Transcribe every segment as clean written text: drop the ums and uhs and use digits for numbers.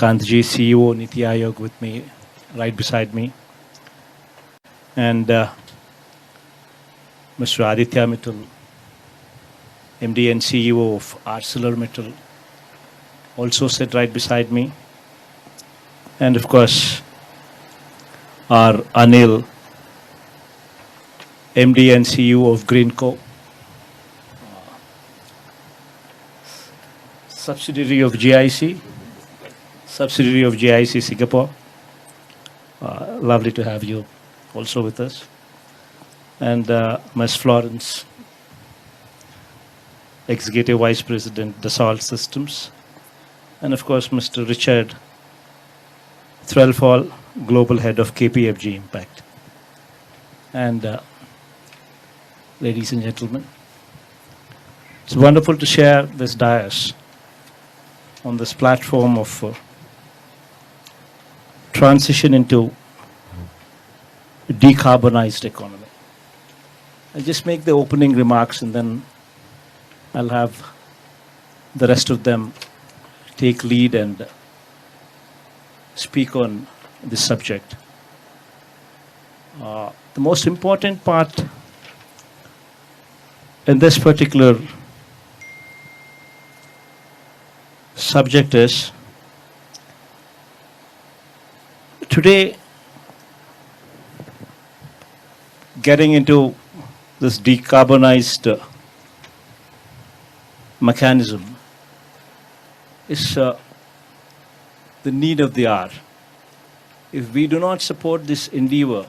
Kantji, CEO, Niti Ayog with me, right beside me. And Mr. Aditya Mittal, MD and CEO of ArcelorMittal, also sit right beside me. And of course, our Anil, MD and CEO of Greenco, subsidiary of GIC Singapore. Lovely to have you also with us. And Ms. Florence, Executive Vice President, Dassault Systems. And of course, Mr. Richard Threlfall, Global Head of KPFG Impact. And ladies and gentlemen, it's wonderful to share this dais on this platform of transition into decarbonized economy. I'll just make the opening remarks and then I'll have the rest of them take lead and speak on this subject. The most important part in this particular subject is today getting into this decarbonized mechanism is the need of the hour. If we do not support this endeavor,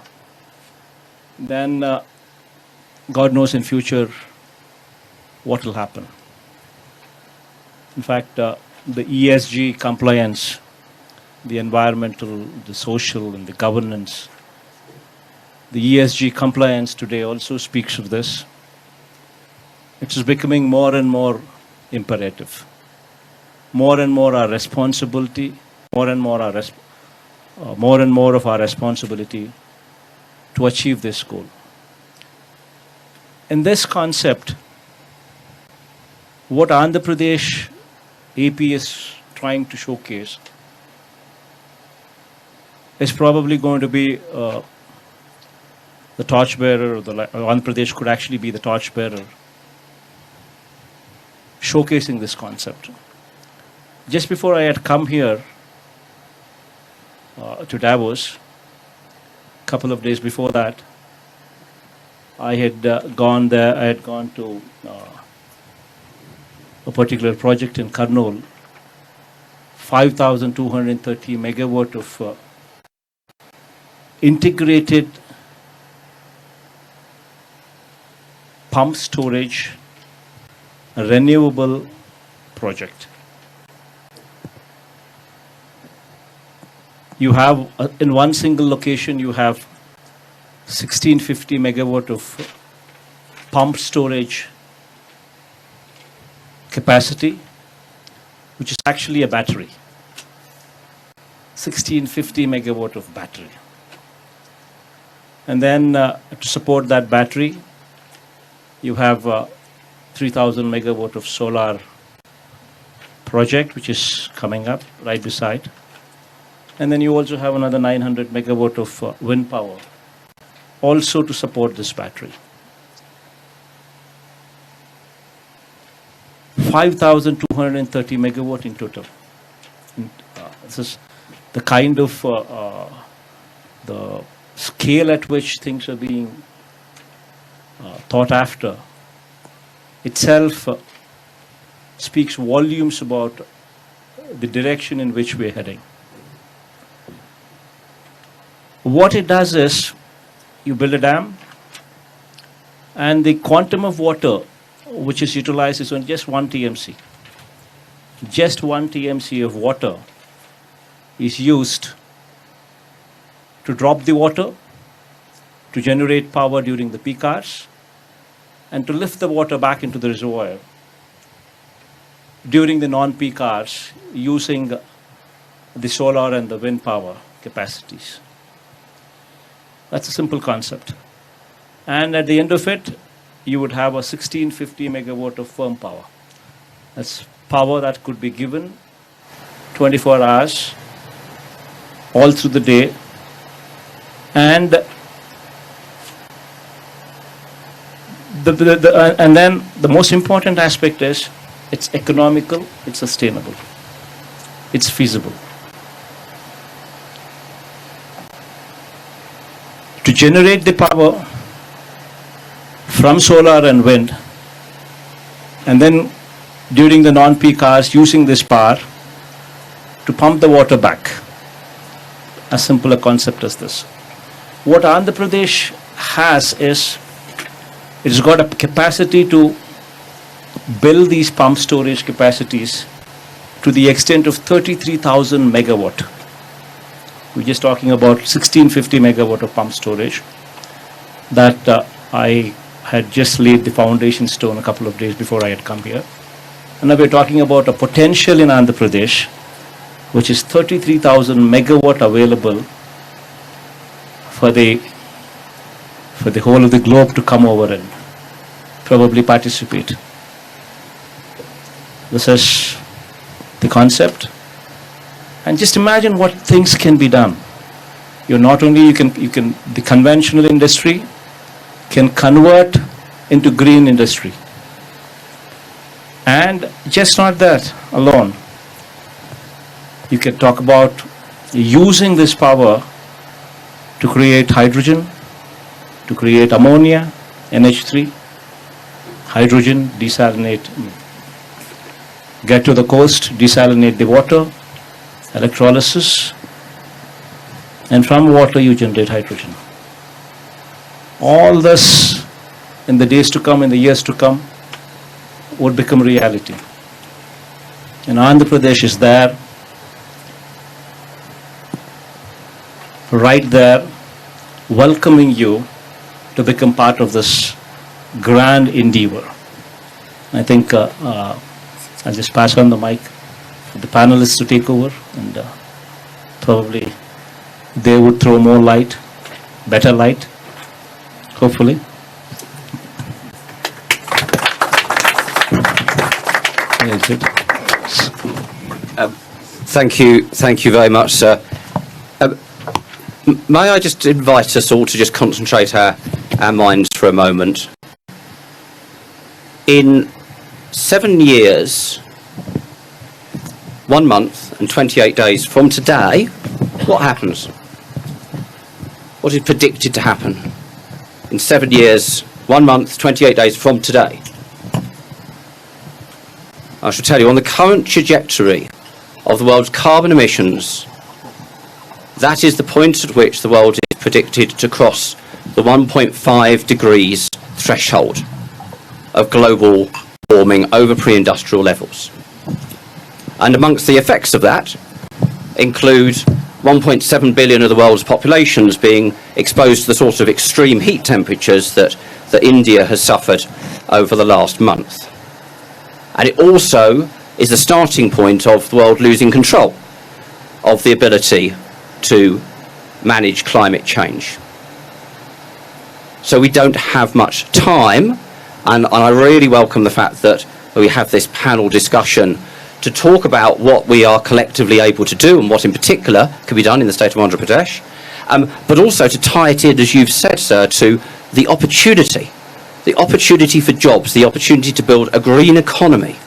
then God knows in future what will happen. In fact, the ESG compliance, the environmental, the social, and the governance, the ESG compliance today also speaks of this. It is becoming more and more imperative. More and more our responsibility, more and more of our responsibility to achieve this goal. In this concept, what Andhra Pradesh AP is trying to showcase is probably going to be the torchbearer, Andhra Pradesh could actually be the torchbearer showcasing this concept. Just before I had come here to Davos, a couple of days before that, I had gone there, I had gone to a particular project in Kurnool, 5,230 megawatt of integrated pump storage, renewable project. You have, in one single location, you have 1650 megawatt of pump storage capacity, which is actually a battery. 1650 megawatt of battery. And then to support that battery, you have 3000 megawatt of solar project, which is coming up right beside. And then you also have another 900 megawatt of wind power, also to support this battery. 5,230 megawatt in total. This is the kind of the scale at which things are being thought after itself speaks volumes about the direction in which we're heading. What it does is, you build a dam, and the quantum of water which is utilized is on just 1 TMC. Just 1 TMC of water is used to drop the water, to generate power during the peak hours, and to lift the water back into the reservoir during the non-peak hours using the solar and the wind power capacities. That's a simple concept. And at the end of it, you would have a 1650 megawatt of firm power. That's power that could be given 24 hours all through the day. And and then the most important aspect is it's economical, it's sustainable, it's feasible. To generate the power from solar and wind, and then during the non-peak hours using this power to pump the water back. As simple a concept as this. What Andhra Pradesh has is, it's got a capacity to build these pump storage capacities to the extent of 33,000 megawatt. We're just talking about 1650 megawatt of pump storage that I had just laid the foundation stone a couple of days before I had come here. And now we're talking about a potential in Andhra Pradesh, which is 33,000 megawatt available for the whole of the globe to come over and probably participate. This is the concept. And just imagine what things can be done. You're not only, the conventional industry can convert into green industry. And just not that alone. You can talk about using this power to create hydrogen, to create ammonia, NH3, hydrogen, desalinate, get to the coast, desalinate the water, electrolysis, and from water you generate hydrogen. All this in the days to come, in the years to come, would become reality. And Andhra Pradesh is there, right there, welcoming you to become part of this grand endeavor. I think I'll just pass on the mic for the panelists to take over, and probably they would throw more light, better light, hopefully. Thank you very much, sir. May I just invite us all to just concentrate our minds for a moment. In 7 years, 1 month and 28 days from today, what happens? What is predicted to happen in 7 years, 1 month, 28 days from today? I shall tell you, on the current trajectory of the world's carbon emissions, that is the point at which the world is predicted to cross the 1.5 degrees threshold of global warming over pre-industrial levels. And amongst the effects of that include 1.7 billion of the world's populations being exposed to the sort of extreme heat temperatures that India has suffered over the last month. And it also is the starting point of the world losing control of the ability to manage climate change. So we don't have much time, and I really welcome the fact that we have this panel discussion to talk about what we are collectively able to do and what in particular can be done in the state of Andhra Pradesh, but also to tie it in, as you've said, sir, to the opportunity for jobs, the opportunity to build a green economy.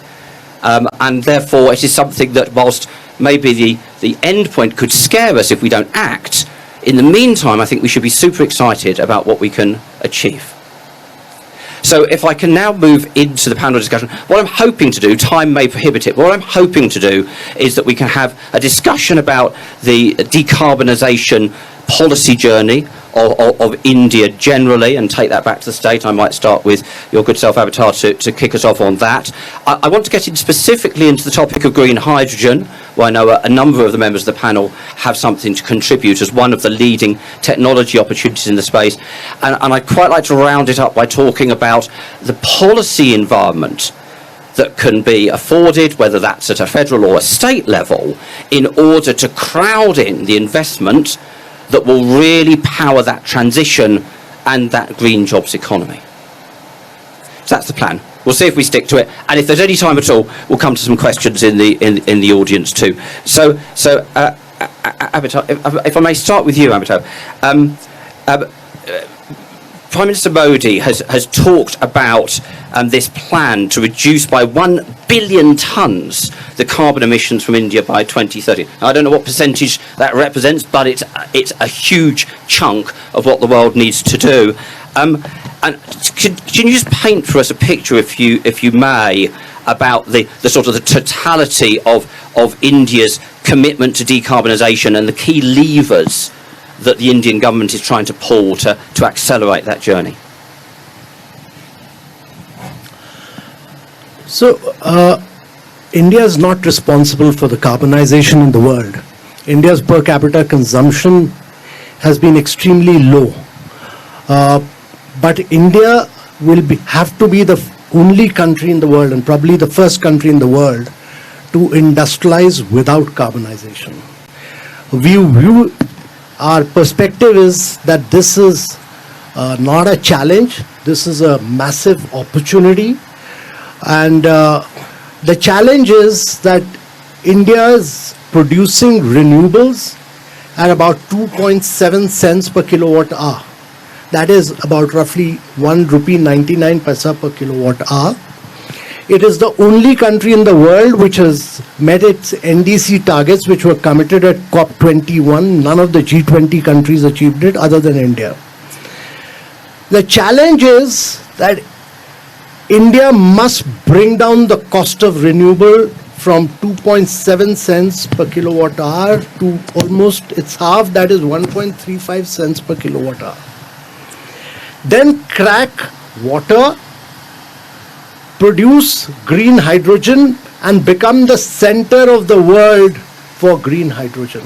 And therefore it is something that, whilst maybe the end point could scare us if we don't act, in the meantime I think we should be super excited about what we can achieve. So if I can now move into the panel discussion, what I'm hoping to do, time may prohibit it, but what I'm hoping to do is that we can have a discussion about the decarbonisation policy journey of India generally, and take that back to the state. I might start with your good self, Avatar, to kick us off on that. I want to get in specifically into the topic of green hydrogen, where I know a number of the members of the panel have something to contribute as one of the leading technology opportunities in the space. And I'd quite like to round it up by talking about the policy environment that can be afforded, whether that's at a federal or a state level, in order to crowd in the investment that will really power that transition and that green jobs economy. So that's the plan. We'll see if we stick to it, and if there's any time at all, we'll come to some questions in the audience too. So Amitabh, if I may start with you, Amitabh. Prime Minister Modi has talked about this plan to reduce by 1 billion tonnes the carbon emissions from India by 2030. Now, I don't know what percentage that represents, but it's a huge chunk of what the world needs to do. And can you just paint for us a picture, if you may, about the sort of the totality of India's commitment to decarbonisation and the key levers that the Indian government is trying to pull to accelerate that journey? So, India is not responsible for the carbonization in the world. India's per capita consumption has been extremely low. But India will have to be the only country in the world, and probably the first country in the world, to industrialize without carbonization. Our perspective is that this is not a challenge, this is a massive opportunity. And the challenge is that India is producing renewables at about 2.7 cents per kilowatt hour. That is about roughly 1 rupee 99 paisa per kilowatt hour. It is the only country in the world which has met its NDC targets, which were committed at COP21. None of the G20 countries achieved it other than India. The challenge is that India must bring down the cost of renewable from 2.7 cents per kilowatt hour to almost its half, that is 1.35 cents per kilowatt hour. Then crack water, produce green hydrogen, and become the center of the world for green hydrogen.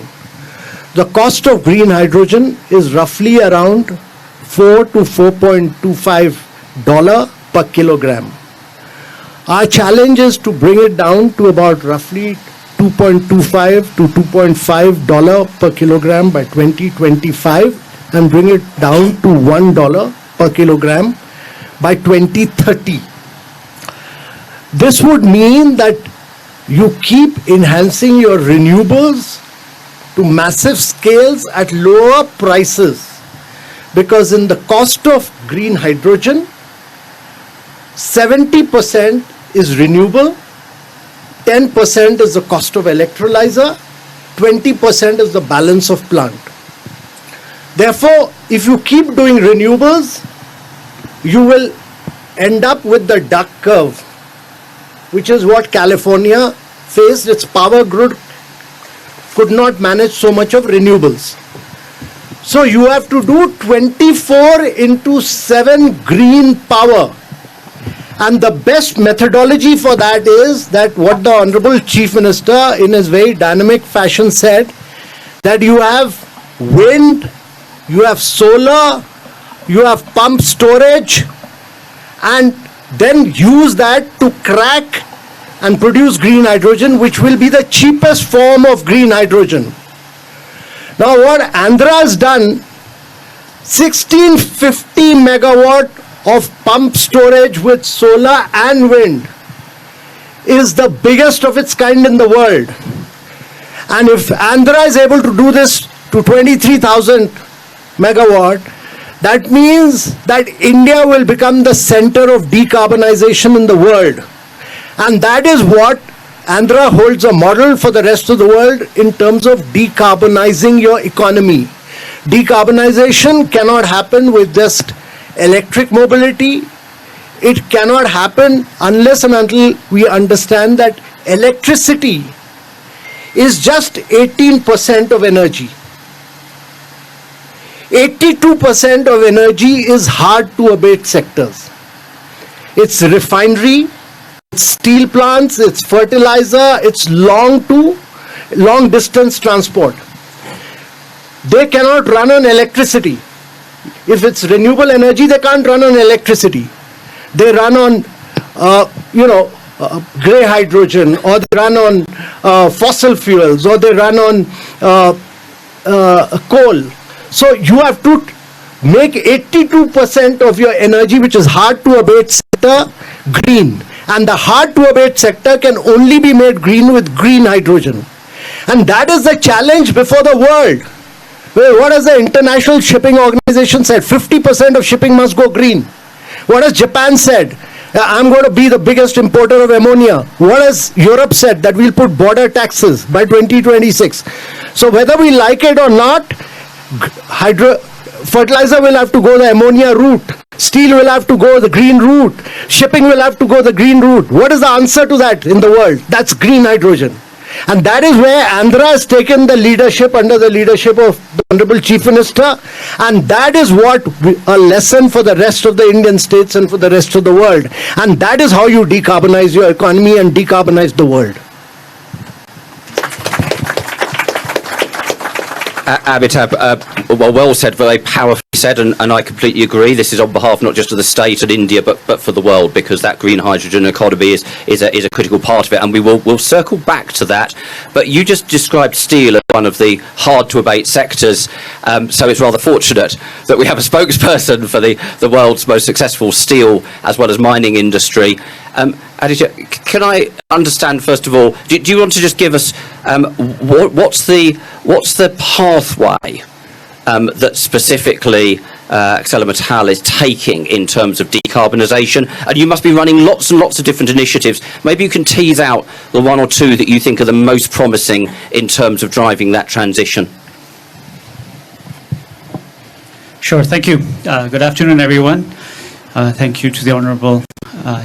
The cost of green hydrogen is roughly around $4 to $4.25 per kilogram. Our challenge is to bring it down to about roughly $2.25 to $2.5 per kilogram by 2025 and bring it down to $1 per kilogram by 2030. This would mean that you keep enhancing your renewables to massive scales at lower prices, because in the cost of green hydrogen, 70% is renewable, 10% is the cost of electrolyzer, 20% is the balance of plant. Therefore, if you keep doing renewables, you will end up with the duck curve, which is what California faced. Its power grid could not manage so much of renewables. So you have to do 24/7 green power. And the best methodology for that is that what the Honorable Chief Minister in his very dynamic fashion said, that you have wind, you have solar, you have pump storage, and then use that to crack and produce green hydrogen, which will be the cheapest form of green hydrogen. Now what Andhra has done, 1650 megawatt of pump storage with solar and wind is the biggest of its kind in the world. And if Andhra is able to do this to 23,000 megawatt, that means that India will become the center of decarbonization in the world. And that is what Andhra holds a model for the rest of the world in terms of decarbonizing your economy. Decarbonization cannot happen with just electric mobility. It cannot happen unless and until we understand that electricity is just 18% of energy. 82% of energy is hard to abate sectors. It's refinery, it's steel plants, it's fertilizer, it's long distance transport. They cannot run on electricity. If it's renewable energy, they can't run on electricity. They run on, grey hydrogen, or they run on fossil fuels, or they run on coal. So you have to make 82% of your energy, which is hard to abate sector, green. And the hard to abate sector can only be made green with green hydrogen. And that is the challenge before the world. Well, what has the International Shipping Organization said? 50% of shipping must go green. What has Japan said? I'm going to be the biggest importer of ammonia. What has Europe said? That we'll put border taxes by 2026. So whether we like it or not, fertilizer will have to go the ammonia route. Steel will have to go the green route. Shipping will have to go the green route. What is the answer to that in the world? That's green hydrogen. And that is where Andhra has taken the leadership under the leadership of the Honorable Chief Minister. And that is what a lesson for the rest of the Indian states and for the rest of the world. And that is how you decarbonize your economy and decarbonize the world. Amitabh, well said, very powerfully said, and I completely agree. This is on behalf not just of the state and India, but for the world, because that green hydrogen economy is a critical part of it, and we'll circle back to that. But you just described steel as one of the hard-to-abate sectors, so it's rather fortunate that we have a spokesperson for the world's most successful steel as well as mining industry. Aditya, can I understand, first of all, do you want to just give us what's the pathway that specifically ArcelorMittal is taking in terms of decarbonisation? And you must be running lots and lots of different initiatives. Maybe you can tease out the one or two that you think are the most promising in terms of driving that transition. Sure, thank you. Good afternoon, everyone. Thank you to the Honourable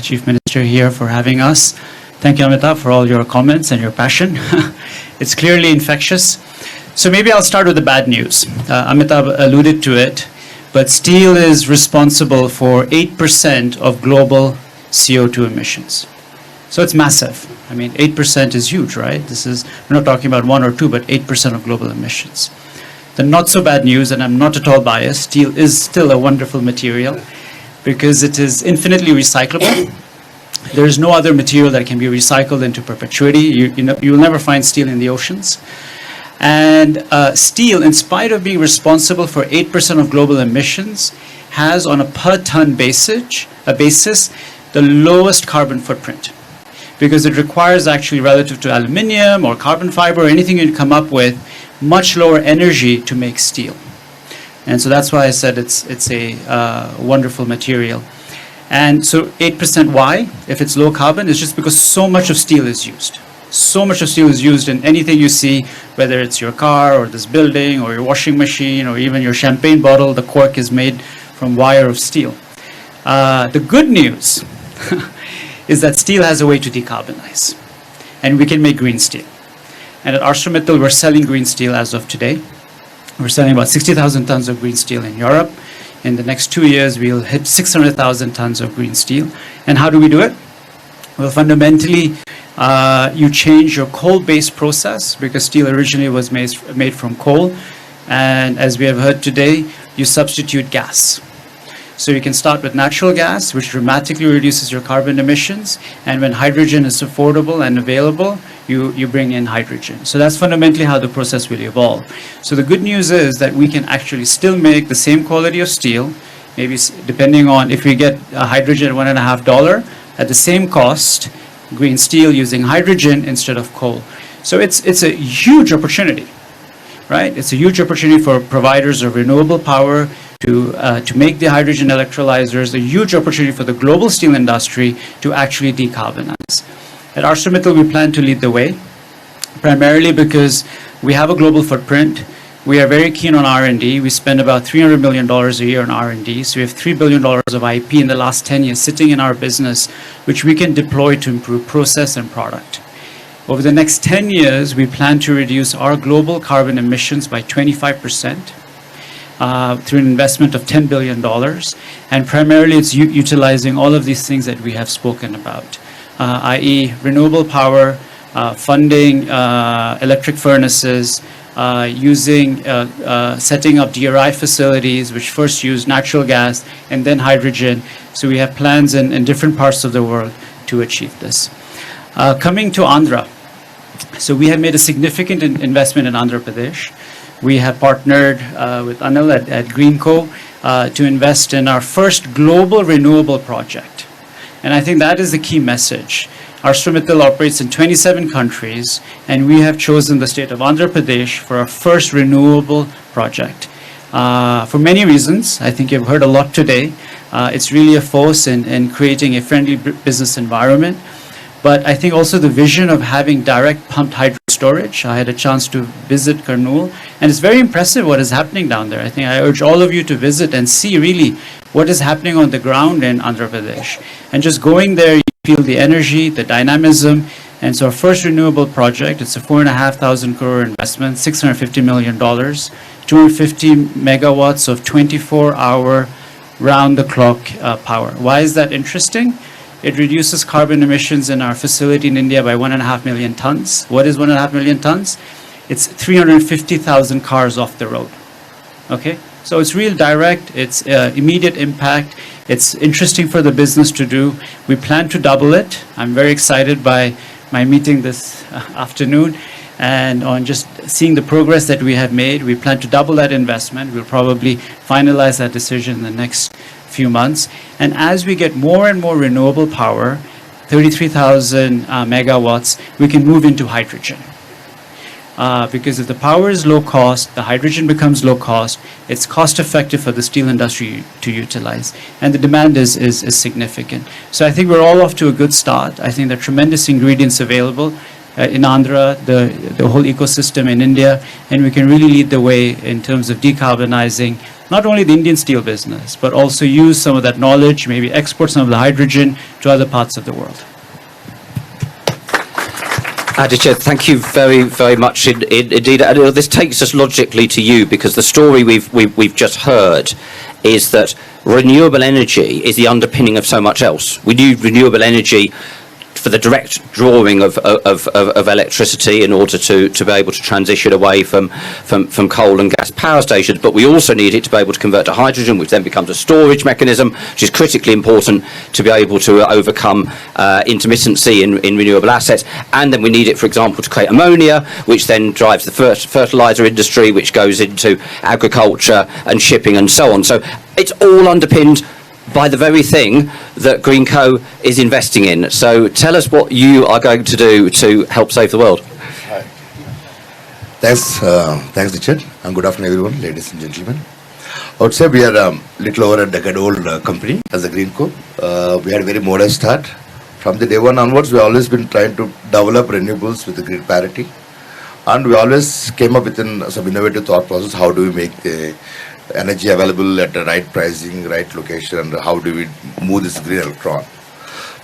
Chief Minister here for having us. Thank you, Amitabh, for all your comments and your passion. It's clearly infectious. So maybe I'll start with the bad news. Amitabh alluded to it, but steel is responsible for 8% of global CO2 emissions. So it's massive. I mean, 8% is huge, right? We're not talking about 1 or 2, but 8% of global emissions. The not so bad news, and I'm not at all biased, steel is still a wonderful material because it is infinitely recyclable. There is no other material that can be recycled into perpetuity. You will never find steel in the oceans. And steel, in spite of being responsible for 8% of global emissions, has on a per ton basis the lowest carbon footprint, because it requires, actually, relative to aluminium or carbon fiber or anything you come up with, much lower energy to make steel. And so that's why I said it's a wonderful material. And so 8%, why? If it's low carbon, it's just because so much of steel is used. So much of steel is used in anything you see, whether it's your car or this building or your washing machine or even your champagne bottle, the cork is made from wire of steel. The good news is that steel has a way to decarbonize, and we can make green steel. And at ArcelorMittal, we're selling green steel as of today. We're selling about 60,000 tons of green steel in Europe. In the next 2 years, we'll hit 600,000 tons of green steel. And how do we do it? Well, fundamentally, you change your coal-based process, because steel originally was made from coal. And as we have heard today, you substitute gas. So you can start with natural gas, which dramatically reduces your carbon emissions. And when hydrogen is affordable and available, you bring in hydrogen. So that's fundamentally how the process will evolve. So the good news is that we can actually still make the same quality of steel, maybe depending on if we get hydrogen at $1.50 at the same cost, green steel using hydrogen instead of coal. So it's a huge opportunity, right? It's a huge opportunity for providers of renewable power to make the hydrogen electrolyzers, a huge opportunity for the global steel industry to actually decarbonize. At ArcelorMittal, we plan to lead the way, primarily because we have a global footprint. We are very keen on R&D. We spend about $300 million a year on R&D. So we have $3 billion of IP in the last 10 years sitting in our business, which we can deploy to improve process and product. Over the next 10 years, we plan to reduce our global carbon emissions by 25%. Through an investment of $10 billion. And primarily it's utilizing all of these things that we have spoken about, i.e. renewable power, funding electric furnaces, setting up DRI facilities, which first use natural gas and then hydrogen. So we have plans in different parts of the world to achieve this. Coming to Andhra. So we have made a significant investment in Andhra Pradesh. We have partnered with Anil at Greenco to invest in our first global renewable project. And I think that is the key message. ArcelorMittal operates in 27 countries, and we have chosen the state of Andhra Pradesh for our first renewable project. For many reasons, I think you've heard a lot today. It's really a force in creating a friendly business environment. But I think also the vision of having direct pumped hydro storage. I had a chance to visit Kurnool, and it's very impressive what is happening down there. I think I urge all of you to visit and see really what is happening on the ground in Andhra Pradesh. And just going there, you feel the energy, the dynamism. And so our first renewable project, it's a 4,500 crore investment, $650 million, 250 megawatts of 24-hour round-the-clock power. Why is that interesting? It reduces carbon emissions in our facility in India by 1.5 million tons. What is 1.5 million tons? It's 350,000 cars off the road. Okay? So it's real direct, it's immediate impact, it's interesting for the business to do. We plan to double it. I'm very excited by my meeting this afternoon, and on just seeing the progress that we have made. We plan to double that investment. We'll probably finalize that decision in the next few months. And as we get more and more renewable power, 33,000 megawatts, we can move into hydrogen. Because if the power is low cost, the hydrogen becomes low cost, it's cost effective for the steel industry to utilize. And the demand is significant. So I think we're all off to a good start. I think there are tremendous ingredients available in Andhra, the whole ecosystem in India, and we can really lead the way in terms of decarbonizing not only the Indian steel business, but also use some of that knowledge, maybe export some of the hydrogen to other parts of the world. Aditya, thank you very, very much indeed. This takes us logically to you, because the story we've just heard is that renewable energy is the underpinning of so much else. We need renewable energy for the direct drawing of electricity in order to be able to transition away from coal and gas power stations, but we also need it to be able to convert to hydrogen, which then becomes a storage mechanism, which is critically important to be able to overcome intermittency in renewable assets. And then we need it, for example, to create ammonia, which then drives the fertilizer industry, which goes into agriculture and shipping and so on. So it's all underpinned by the very thing that Greenco is investing in. So tell us what you are going to do to help save the world. Thanks, Richard, and good afternoon, everyone, ladies and gentlemen. I would say we are a little over a decade-old company as a Greenco. We had a very modest start. From the day one onwards, we have always been trying to develop renewables with the grid parity, and we always came up with some innovative thought process. How do we make the energy available at the right pricing, right location, and how do we move this green electron?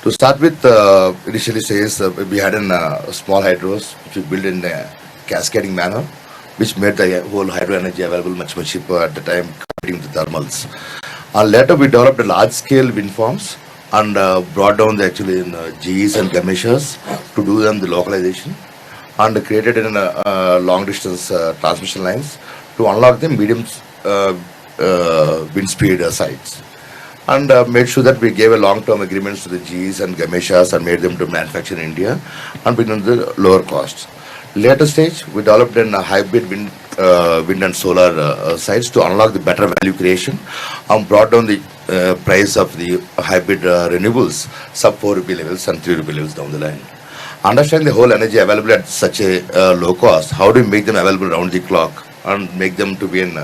To start with, initially says we had a small hydros which we built in a cascading manner, which made the whole hydro energy available much cheaper at the time comparing to thermals. And later we developed a large scale wind farms and brought down the actually in GEs and Gameshas to do them the localization, and created in long distance transmission lines to unlock the medium wind speed sites, and made sure that we gave a long-term agreements to the GEs and Gameshas and made them to manufacture in India and bring them to the lower costs. Later stage, we developed a hybrid wind and solar sites to unlock the better value creation and brought down the price of the hybrid renewables sub 4 rupee levels and 3 rupee levels down the line. Understanding the whole energy available at such a low cost, how do we make them available round the clock and make them to be in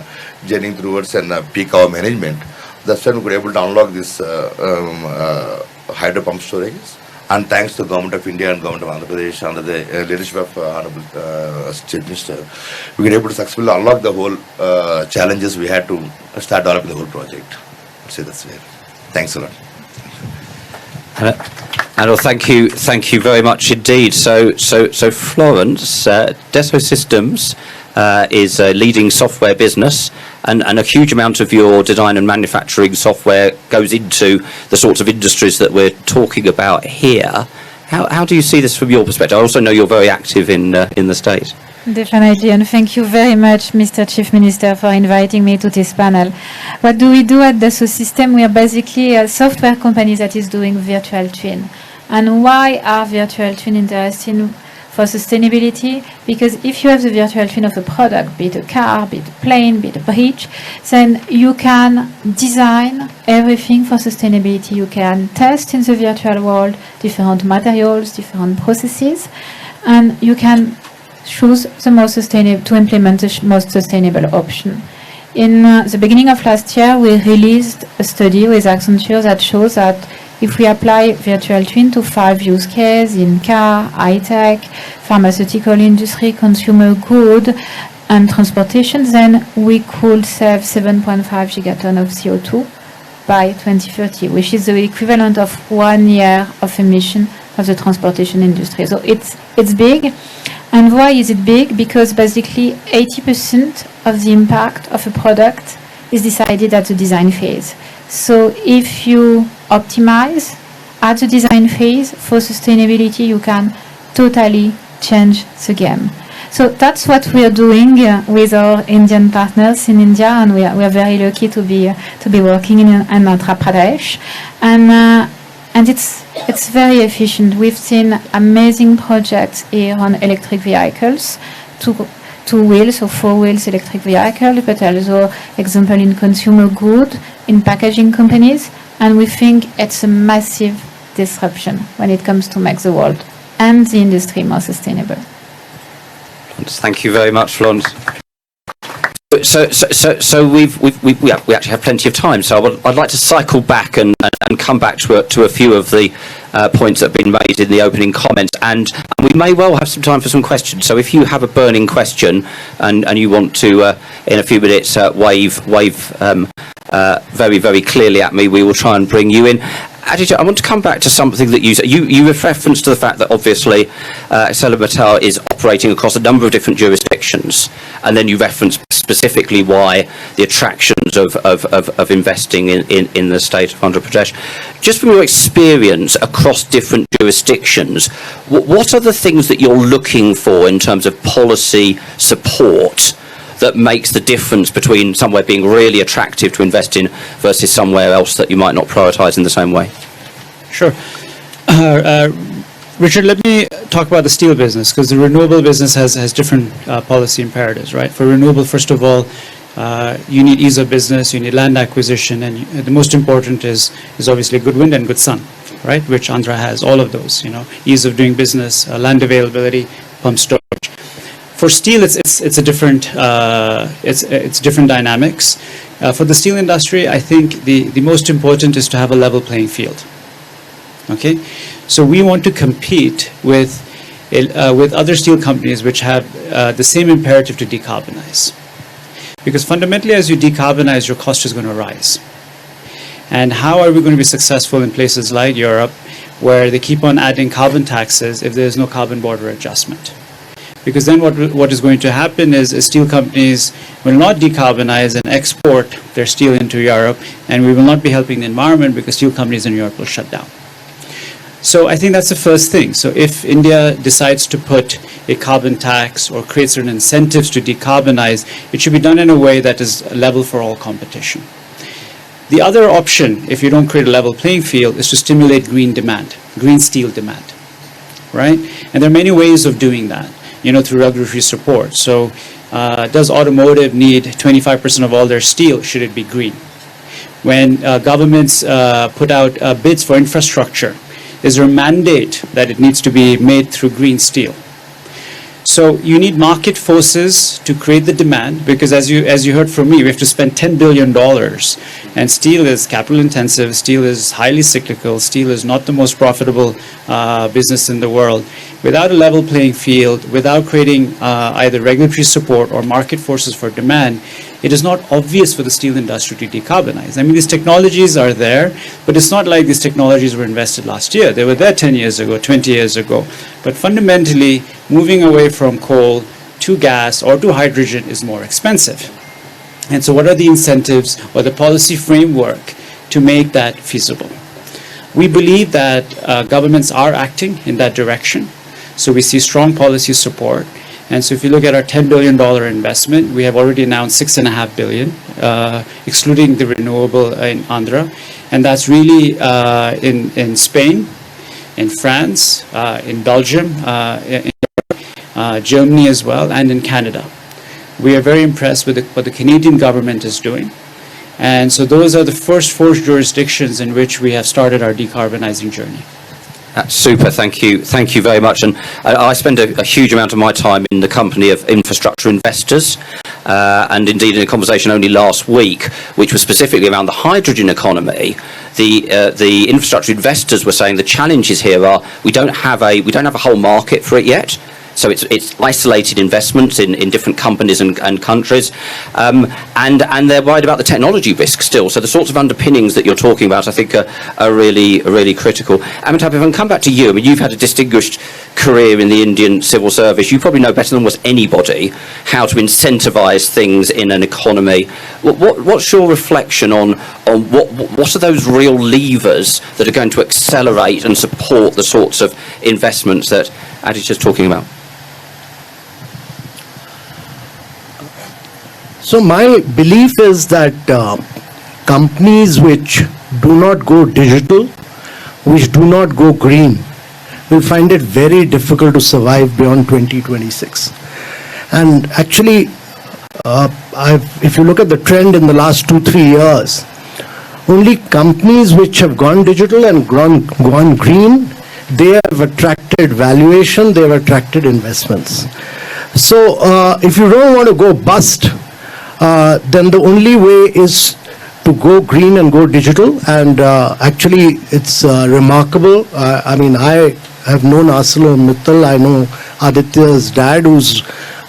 journeying towards peak hour management? That's when we were able to unlock this hydro pump storages. And thanks to the Government of India and Government of Andhra Pradesh under the leadership of Honorable Chief Minister, we were able to successfully unlock the whole challenges we had to start developing the whole project. So that's where. Thanks a lot. And thank you very much indeed. So Florence, Dassault Systems is a leading software business, and a huge amount of your design and manufacturing software goes into the sorts of industries that we're talking about here. How do you see this from your perspective? I also know you're very active in the States. Definitely, and thank you very much, Mr. Chief Minister, for inviting me to this panel. What do we do at Dassault Systèmes? We are basically a software company that is doing virtual twin. And why are virtual twin interesting? for sustainability, because if you have the virtual twin of a product, be it a car, be it a plane, be it a bridge, then you can design everything for sustainability. You can test in the virtual world different materials, different processes, and you can choose the most sustainable to implement the most sustainable option. In the beginning of last year, we released a study with Accenture that shows that if we apply virtual twin to 5 use cases in car, high-tech, pharmaceutical industry, consumer good, and transportation, then we could save 7.5 gigaton of CO2 by 2030, which is the equivalent of 1 year of emission of the transportation industry. So it's big. And why is it big? Because basically 80% of the impact of a product is decided at the design phase. So if you optimize at the design phase for sustainability, you can totally change the game. So that's what we are doing with our Indian partners in India, and we are very lucky to be working in Andhra Pradesh, and it's very efficient. We've seen amazing projects here on electric vehicles, two wheels or 4 wheels electric vehicle, but also example in consumer good, in packaging companies, and we think it's a massive disruption when it comes to make the world and the industry more sustainable. Thank you very much, Florence. So we actually have plenty of time. So I'd like to cycle back and come back to a few of the points that have been made in the opening comments, and we may well have some time for some questions. So if you have a burning question and you want to in a few minutes wave very, very clearly at me, we will try and bring you in. Aditya, I want to come back to something that you referenced to the fact that obviously ArcelorMittal is operating across a number of different jurisdictions, and then you referenced specifically why the attractions of investing in the state of Andhra Pradesh. Just from your experience across different jurisdictions, what are the things that you're looking for in terms of policy support that makes the difference between somewhere being really attractive to invest in versus somewhere else that you might not prioritise in the same way? Sure. Richard, let me talk about the steel business, because the renewable business has different policy imperatives, right? For renewable, first of all, you need ease of business, you need land acquisition, and the most important is obviously good wind and good sun, right? Which Andhra has, all of those, ease of doing business, land availability, pump storage. For steel, it's a different it's different dynamics. For the steel industry, I think the most important is to have a level playing field. Okay, so we want to compete with other steel companies which have the same imperative to decarbonize, because fundamentally, as you decarbonize, your cost is going to rise. And how are we going to be successful in places like Europe, where they keep on adding carbon taxes if there is no carbon border adjustment? Because then what is going to happen is steel companies will not decarbonize and export their steel into Europe, and we will not be helping the environment because steel companies in Europe will shut down. So I think that's the first thing. So if India decides to put a carbon tax or create certain incentives to decarbonize, it should be done in a way that is level for all competition. The other option, if you don't create a level playing field, is to stimulate green demand, green steel demand, right? And there are many ways of doing that, through regulatory support. So does automotive need 25% of all their steel? Should it be green? When governments put out bids for infrastructure, is there a mandate that it needs to be made through green steel? So you need market forces to create the demand, because as you heard from me, we have to spend $10 billion, and steel is capital intensive, steel is highly cyclical, steel is not the most profitable business in the world. Without a level playing field, without creating either regulatory support or market forces for demand, it is not obvious for the steel industry to decarbonize. I mean, these technologies are there, but it's not like these technologies were invested last year. They were there 10 years ago, 20 years ago. But fundamentally, moving away from coal to gas or to hydrogen is more expensive. And so what are the incentives or the policy framework to make that feasible? We believe that governments are acting in that direction. So we see strong policy support. And so if you look at our $10 billion investment, we have already announced $6.5 billion, excluding the renewable in Andhra. And that's really in Spain, in France, in Belgium, in Europe, Germany as well, and in Canada. We are very impressed with what the Canadian government is doing. And so those are the first 4 jurisdictions in which we have started our decarbonizing journey. That's super, thank you. Thank you very much. And I spend a huge amount of my time in the company of infrastructure investors, and indeed in a conversation only last week, which was specifically around the hydrogen economy. The infrastructure investors were saying the challenges here are we don't have a whole market for it yet. So it's isolated investments in different companies and countries, and they're worried about the technology risk still. So the sorts of underpinnings that you're talking about, I think, are really critical. Amitabh, if I can come back to you, I mean, you've had a distinguished career in the Indian civil service. You probably know better than almost anybody how to incentivise things in an economy. What's your reflection on what are those real levers that are going to accelerate and support the sorts of investments that Aditya's talking about? So my belief is that companies which do not go digital, which do not go green, will find it very difficult to survive beyond 2026. And actually, if you look at the trend in the last 2-3 years, only companies which have gone digital and gone green, they have attracted valuation, they have attracted investments. So if you don't want to go bust, then the only way is to go green and go digital. And actually, it's remarkable. I mean, I have known ArcelorMittal. I know Aditya's dad, who's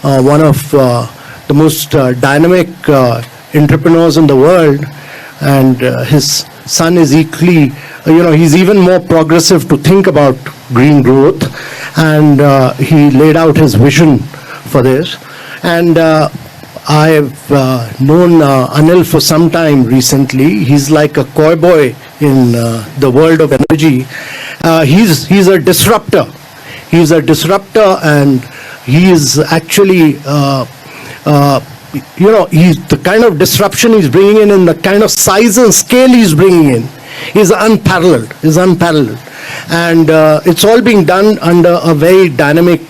one of the most dynamic entrepreneurs in the world. And his son is equally, he's even more progressive to think about green growth. And he laid out his vision for this. And I've known Anil for some time recently. He's like a cowboy in the world of energy. He's a disruptor. He's a disruptor, and he is actually, he's the kind of disruption he's bringing in and the kind of size and scale he's bringing in is unparalleled. And it's all being done under a very dynamic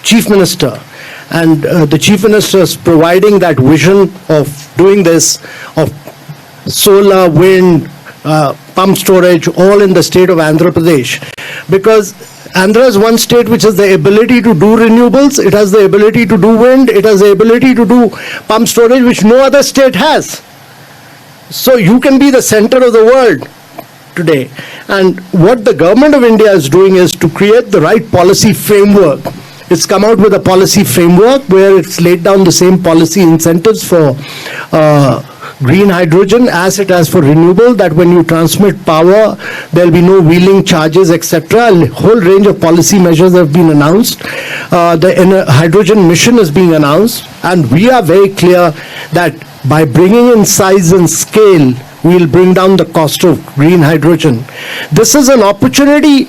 chief minister. And the chief minister is providing that vision of doing this, of solar, wind, pump storage, all in the state of Andhra Pradesh. Because Andhra is one state which has the ability to do renewables, it has the ability to do wind, it has the ability to do pump storage, which no other state has. So you can be the center of the world today. And what the government of India is doing is to create the right policy framework. It's come out with a policy framework where it's laid down the same policy incentives for green hydrogen as it has for renewable, that when you transmit power, there'll be no wheeling charges, etc. A whole range of policy measures have been announced. The hydrogen mission is being announced, and we are very clear that by bringing in size and scale, we'll bring down the cost of green hydrogen. This is an opportunity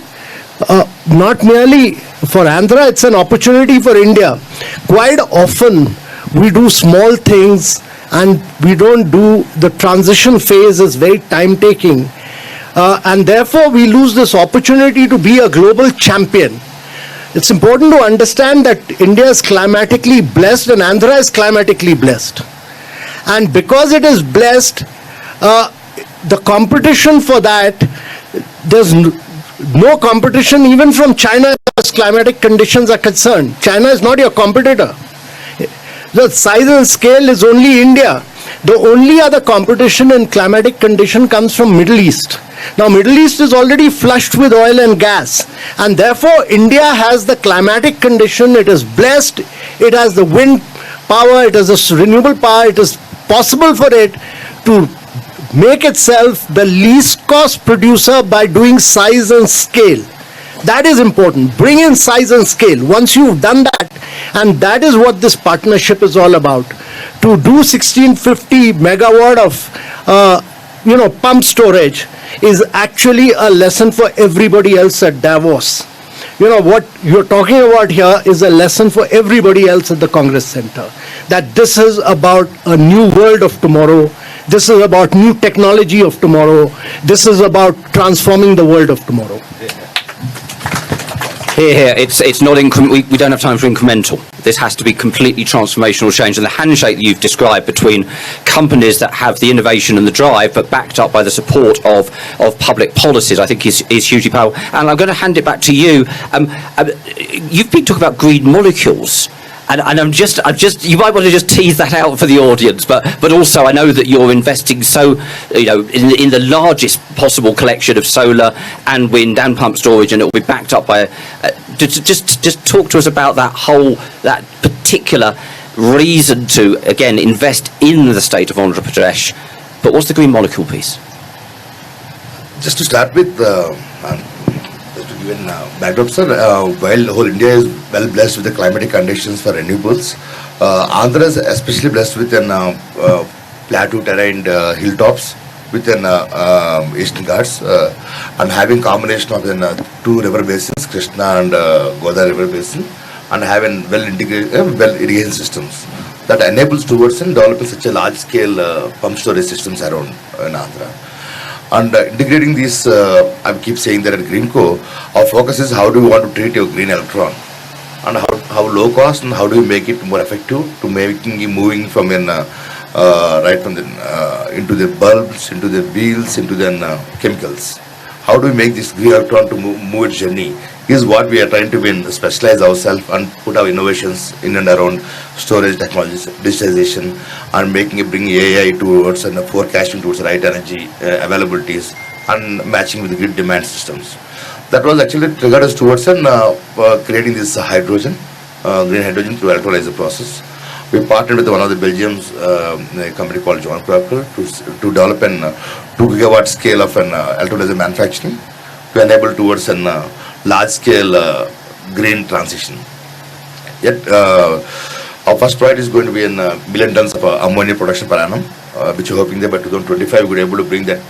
not merely for Andhra, it's an opportunity for India. Quite often, we do small things and we don't do the transition phase is very time-taking. And therefore, we lose this opportunity to be a global champion. It's important to understand that India is climatically blessed and Andhra is climatically blessed. And because it is blessed, the competition for that, there's no competition even from China as climatic conditions are concerned. China is not your competitor. The size and scale is only India. The only other competition in climatic condition comes from Middle East. Now Middle East is already flushed with oil and gas, and therefore India has the climatic condition, it is blessed, it has the wind power, it has the renewable power, it is possible for it to make itself the least cost producer by doing size and scale. That is important. Bring in size and scale. Once you've done that, and that is what this partnership is all about. To do 1650 megawatt of pump storage is actually a lesson for everybody else at Davos. What you're talking about here is a lesson for everybody else at the Congress Center. That this is about a new world of tomorrow. This is about new technology of tomorrow. This is about transforming the world of tomorrow. Here, it's not we don't have time for incremental. This has to be completely transformational change. And the handshake that you've described between companies that have the innovation and the drive, but backed up by the support of public policies, I think is hugely powerful. And I'm going to hand it back to you. You've been talking about green molecules. And I'm just, you might want to just tease that out for the audience, but also I know that you're investing in the largest possible collection of solar and wind and pump storage, and it will be backed up by. Just talk to us about that particular reason to again invest in the state of Andhra Pradesh. But what's the green molecule piece? Just to start with. Even backdrop, sir, while whole India is well blessed with the climatic conditions for renewables, Andhra is especially blessed with an plateau terrain hilltops within Eastern Ghats and having combination of two river basins, Krishna and Godavari river basin, and having well integrated, well irrigation systems that enables towards developing such a large scale pump storage systems around in Andhra. And integrating these, I keep saying that at Greenco, our focus is how do we want to treat your green electron, and how low cost and how do we make it more effective to making it moving from right from into the bulbs, into the wheels, into the chemicals. How do we make this green electron to move its journey? Is what we are trying to specialize ourselves and put our innovations in and around storage technologies, digitalization, and bringing AI towards and forecasting towards the right energy availabilities and matching with the grid demand systems. That was actually triggered us towards creating this hydrogen, green hydrogen through electrolyzer process. We partnered with one of the Belgium's a company called Jagan to develop a 2 gigawatt scale of an electrolyzer manufacturing to enable towards an large-scale green transition. Yet, our first project is going to be in million tons of ammonia production per annum, which we're hoping that by 2025 we're able to bring that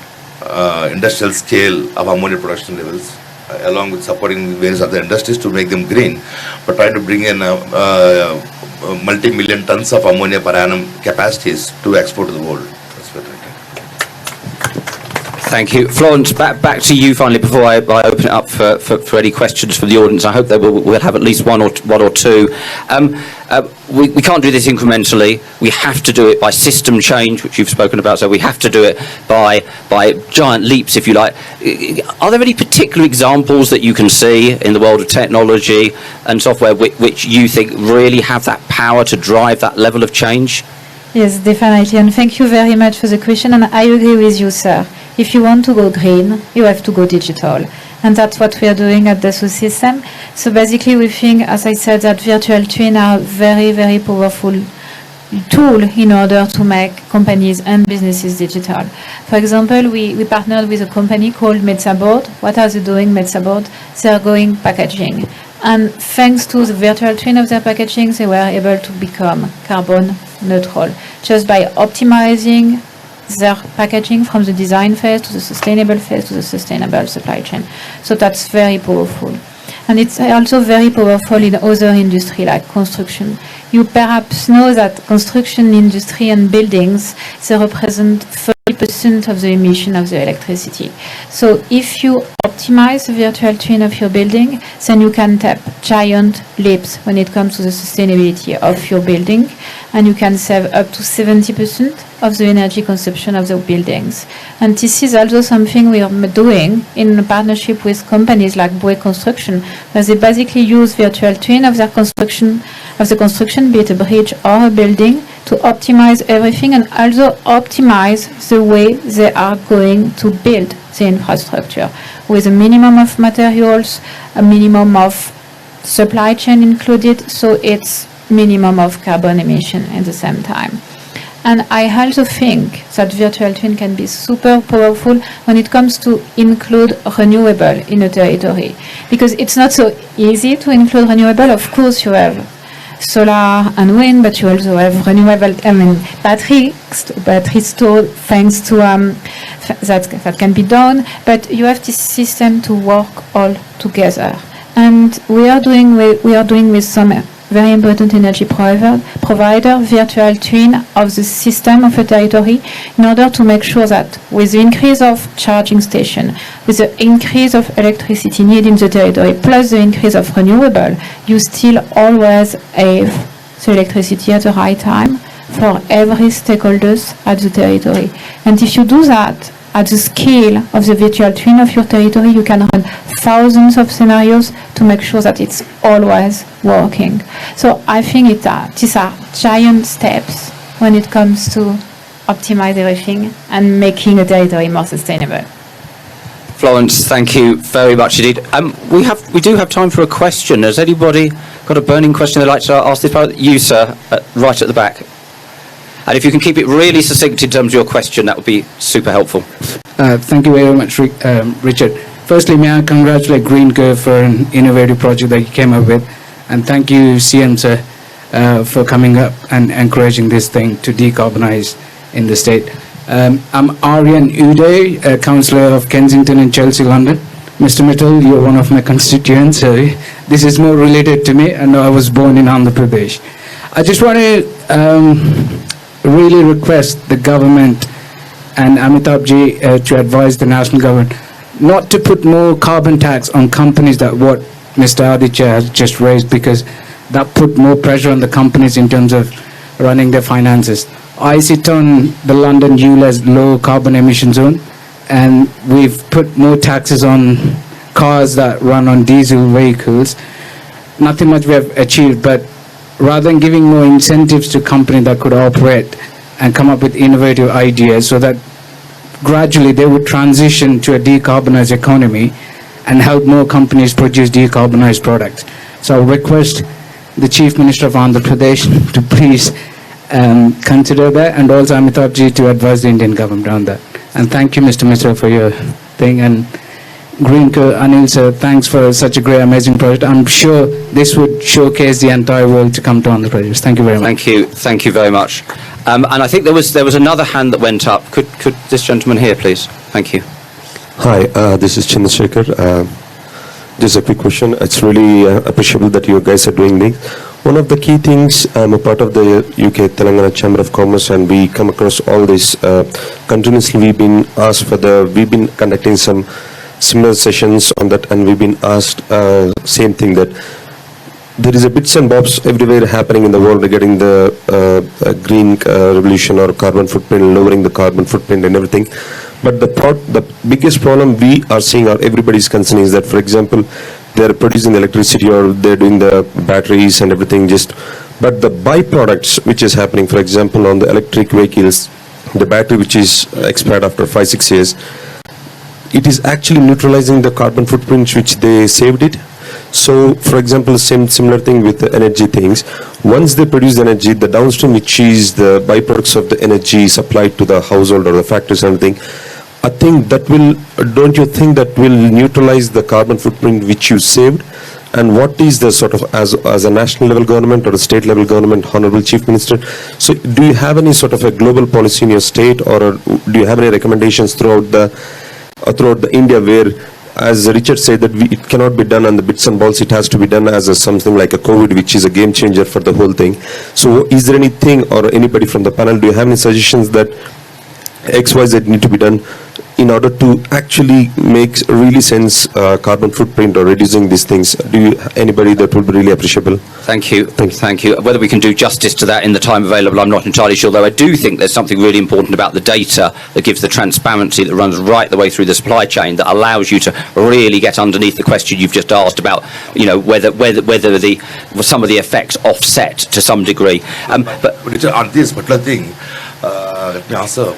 industrial scale of ammonia production levels, along with supporting various other industries to make them green, but trying to bring in multi-million tons of ammonia per annum capacities to export to the world. That's what I think. Thank you. Florence, back to you finally before I open it up for any questions from the audience. I hope that we'll have at least one or two. We can't do this incrementally. We have to do it by system change, which you've spoken about, so we have to do it by giant leaps, if you like. Are there any particular examples that you can see in the world of technology and software which you think really have that power to drive that level of change? Yes, definitely. And thank you very much for the question. And I agree with you, sir. If you want to go green, you have to go digital. And that's what we are doing at Dassault System. So basically we think, as I said, that virtual twin are a very, very powerful tool in order to make companies and businesses digital. For example, we partnered with a company called Metsaboard. What are they doing, Metsaboard? They are going packaging. And thanks to the virtual twin of their packaging, they were able to become carbon neutral just by optimizing their packaging from the design phase to the sustainable phase to the sustainable supply chain. So that's very powerful. And it's also very powerful in other industry like construction. You perhaps know that construction industry and buildings, they represent 30% of the emission of the electricity. So if you optimize the virtual twin of your building, then you can take giant leaps when it comes to the sustainability of your building, and you can save up to 70% of the energy consumption of the buildings. And this is also something we are doing in partnership with companies like Bouygues Construction, where they basically use virtual twin of their construction, be it a bridge or a building, to optimize everything and also optimize the way they are going to build the infrastructure with a minimum of materials, a minimum of supply chain included, so it's minimum of carbon emission at the same time. And I also think that virtual twin can be super powerful when it comes to include renewable in a territory, because it's not so easy to include renewable. Of course, you have solar and wind, but you also have renewable, battery stored thanks to that can be done. But you have this system to work all together, and we are doing with some very important energy provider, virtual twin of the system of a territory, in order to make sure that with the increase of charging station, with the increase of electricity need in the territory, plus the increase of renewable, you still always have the electricity at the right time for every stakeholders at the territory. And if you do that at the scale of the virtual twin of your territory, you can run thousands of scenarios to make sure that it's always working. So I think these are giant steps when it comes to optimize everything and making a territory more sustainable. Florence, thank you very much indeed. We do have time for a question. Has anybody got a burning question they'd like to ask this part? You, sir, right at the back. And if you can keep it really succinct in terms of your question, that would be super helpful. Thank you very much, Richard. Firstly, may I congratulate Greenco for an innovative project that you came up with. And thank you, CM, sir, for coming up and encouraging this thing to decarbonize in the state. I'm Aryan Uday, a councillor of Kensington and Chelsea, London. Mr. Mittal, you're one of my constituents, so this is more related to me, and I was born in Andhra Pradesh. I just want to really request the government and Amitabhji to advise the national government not to put more carbon tax on companies that what Mr. Aditya has just raised, because that put more pressure on the companies in terms of running their finances. I sit on the London ULEZ low carbon emission zone, and we've put more taxes on cars that run on diesel vehicles. Nothing much we have achieved, but rather than giving more incentives to companies that could operate and come up with innovative ideas so that gradually they would transition to a decarbonized economy and help more companies produce decarbonized products. So I request the Chief Minister of Andhra Pradesh to please consider that, and also Amitabhji to advise the Indian government on that. And thank you, Mr. Mishra, for your thing. And Greenco, Anil sir, thanks for such a great, amazing project. I'm sure this would showcase the entire world to come to Andhra Pradesh. Thank you very much. Thank you very much. And I think there was another hand that went up. Could this gentleman here, please? Thank you. Hi, this is Chandrasekhar. Just a quick question. It's really appreciable that you guys are doing this. One of the key things, I'm a part of the UK Telangana Chamber of Commerce, and we come across all this continuously. We've been conducting some similar sessions on that, and we've been asked same thing, that there is a bits and bobs everywhere happening in the world regarding the green revolution or carbon footprint, lowering the carbon footprint and everything. But the biggest problem we are seeing, or everybody's concern, is that, for example, they're producing electricity or they're doing the batteries and everything, but the byproducts which is happening, for example, on the electric vehicles, the battery which is expired after 5-6 years, it is actually neutralizing the carbon footprints which they saved it. So, for example, similar thing with the energy things. Once they produce energy, the downstream, which is the byproducts of the energy supplied to the household or the factories and everything, I think that will, don't you think that will neutralize the carbon footprint which you saved? And what is the sort of, as a national level government or a state level government, Honorable Chief Minister, so do you have any sort of a global policy in your state, or do you have any recommendations throughout the India, where, as Richard said, that it cannot be done on the bits and balls, it has to be done as something like a COVID, which is a game changer for the whole thing. So is there anything, or anybody from the panel, do you have any suggestions that XYZ need to be done in order to actually make really sense carbon footprint or reducing these things? Anybody that would be really appreciable? Thank you. Thank you. Whether we can do justice to that in the time available, I'm not entirely sure, though I do think there's something really important about the data that gives the transparency that runs right the way through the supply chain, that allows you to really get underneath the question you've just asked about, whether some of the effects offset to some degree. But Richard, on this particular thing, let me answer.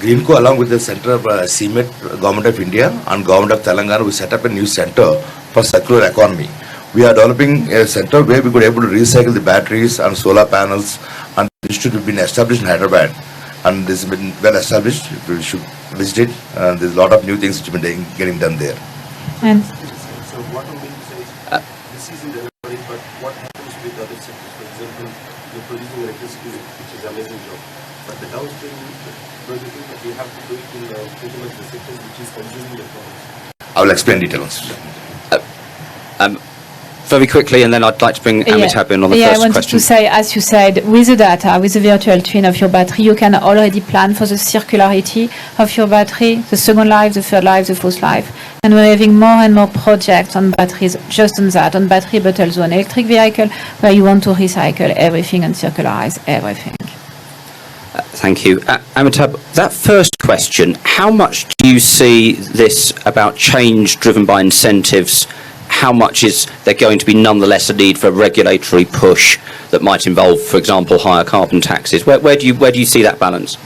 Greenco, along with the Center of CMET, Government of India and Government of Telangana, we set up a new center for circular economy. We are developing a center where we could able to recycle the batteries and solar panels, and the institute has been established in Hyderabad, and this has been well established. We should visit it, and there's a lot of new things which have been getting done there. And So what I'm going to say is, this is in the everybody, but what happens with other sectors? For example, you're producing electricity, which is an amazing job, but the downstream, don't you think that we have to do it in pretty much the sectors which is consuming the products? I will explain details. very quickly, and then I'd like to bring Amitabh in on the I first wanted question. to say, as you said, with the data, with the virtual twin of your battery, you can already plan for the circularity of your battery, the second life, the third life, the fourth life. And we're having more and more projects on batteries, just on that, on battery, but also on electric vehicle, where you want to recycle everything and circularize everything. Thank you. Amitabh, that first question, how much do you see this about change driven by incentives? How much is there going to be nonetheless a need for a regulatory push that might involve, for example, higher carbon taxes? Where do you see that balance?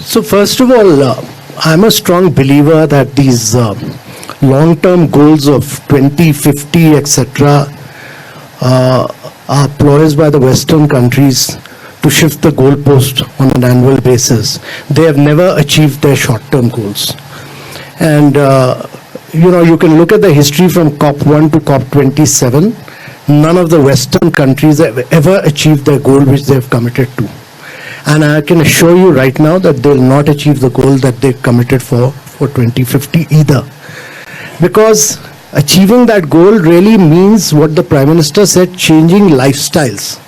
So first of all, I'm a strong believer that these long-term goals of 2050, etc., are ploys by the Western countries to shift the goalpost on an annual basis. They have never achieved their short-term goals. And you can look at the history from COP1 to COP27. None of the Western countries have ever achieved their goal which they have committed to. And I can assure you right now that they will not achieve the goal that they committed for 2050 either. Because achieving that goal really means what the Prime Minister said, changing lifestyles.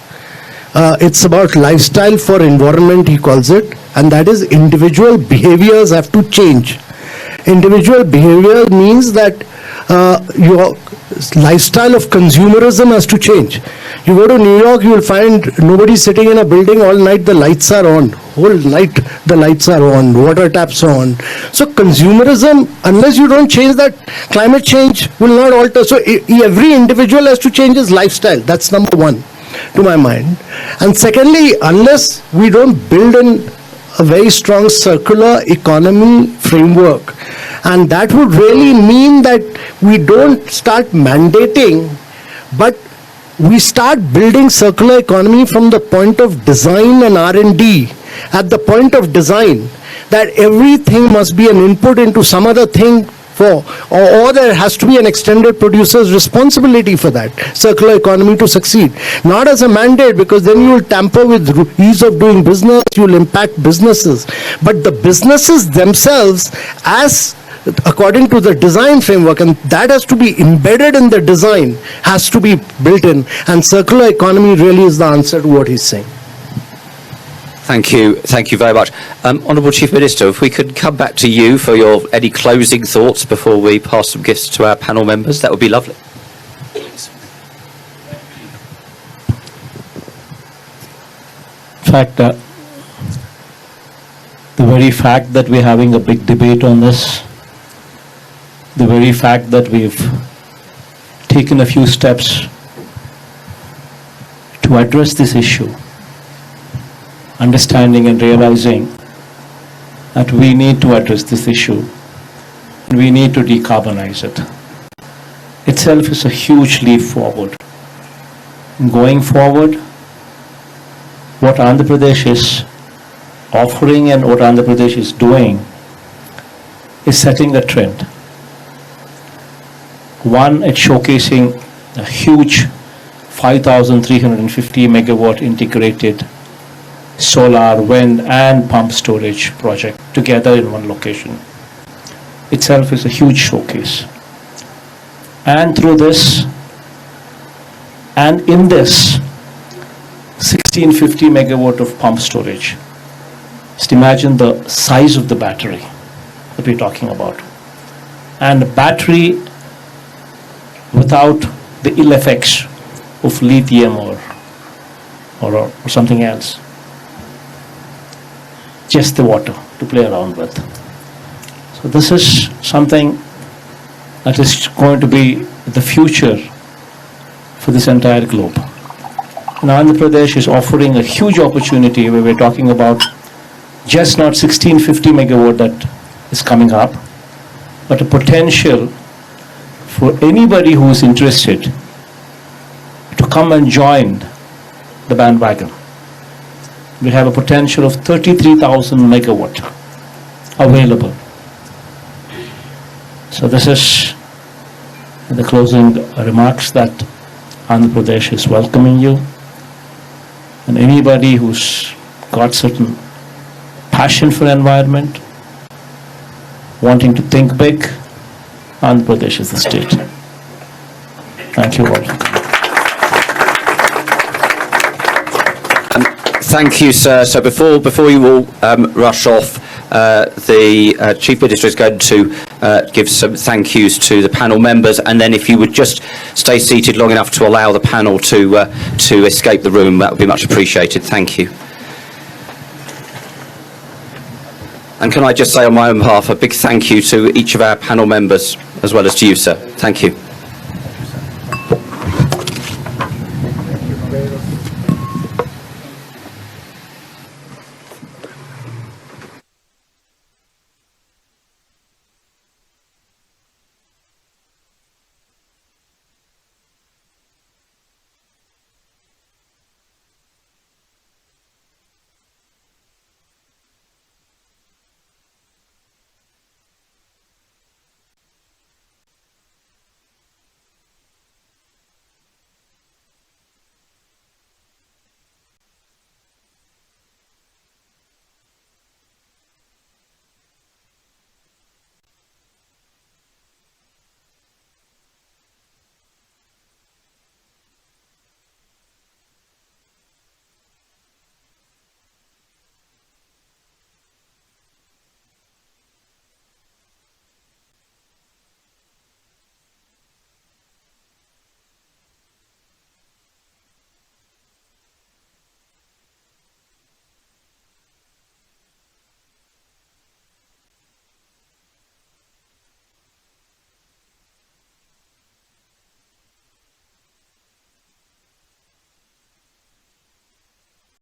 It's about lifestyle for environment, he calls it, and that is individual behaviors have to change. Individual behavior means that your lifestyle of consumerism has to change. You go to New York, you will find nobody sitting in a building all night, the lights are on. Whole night the lights are on, water taps are on. So consumerism, unless you don't change that, climate change will not alter. So every individual has to change his lifestyle. That's number one, to my mind. And secondly, unless we don't build in a very strong circular economy framework, and that would really mean that we don't start mandating, but we start building circular economy from the point of design and R&D. At the point of design, that everything must be an input into some other thing, or there has to be an extended producer's responsibility for that circular economy to succeed. Not as a mandate, because then you will tamper with ease of doing business, you will impact businesses. But the businesses themselves, as according to the design framework, and that has to be embedded in the design, has to be built in. And circular economy really is the answer to what he's saying. Thank you very much. Honourable Chief Minister, if we could come back to you for any closing thoughts before we pass some gifts to our panel members, that would be lovely. In fact, the very fact that we're having a big debate on this, the very fact that we've taken a few steps to address this issue, understanding and realizing that we need to address this issue and we need to decarbonize it, itself is a huge leap forward. Going forward, what Andhra Pradesh is offering and what Andhra Pradesh is doing is setting a trend. One, it's showcasing a huge 5,350 megawatt integrated solar, wind and pump storage project together in one location. Itself is a huge showcase. And through this, and in this 1650 megawatt of pump storage, just imagine the size of the battery that we're talking about. And a battery without the ill effects of lithium or something else. Just the water to play around with. So this is something that is going to be the future for this entire globe. And Andhra Pradesh is offering a huge opportunity where we're talking about just not 1650 megawatt that is coming up, but a potential for anybody who is interested to come and join the bandwagon. We have a potential of 33,000 megawatt available. So this is the closing remarks that Andhra Pradesh is welcoming you. And anybody who's got certain passion for environment, wanting to think big, Andhra Pradesh is the state. Thank you all. Thank you, sir. So before you all rush off, the Chief Minister is going to give some thank yous to the panel members, and then if you would just stay seated long enough to allow the panel to escape the room, that would be much appreciated. Thank you. And can I just say on my own behalf a big thank you to each of our panel members, as well as to you, sir. Thank you.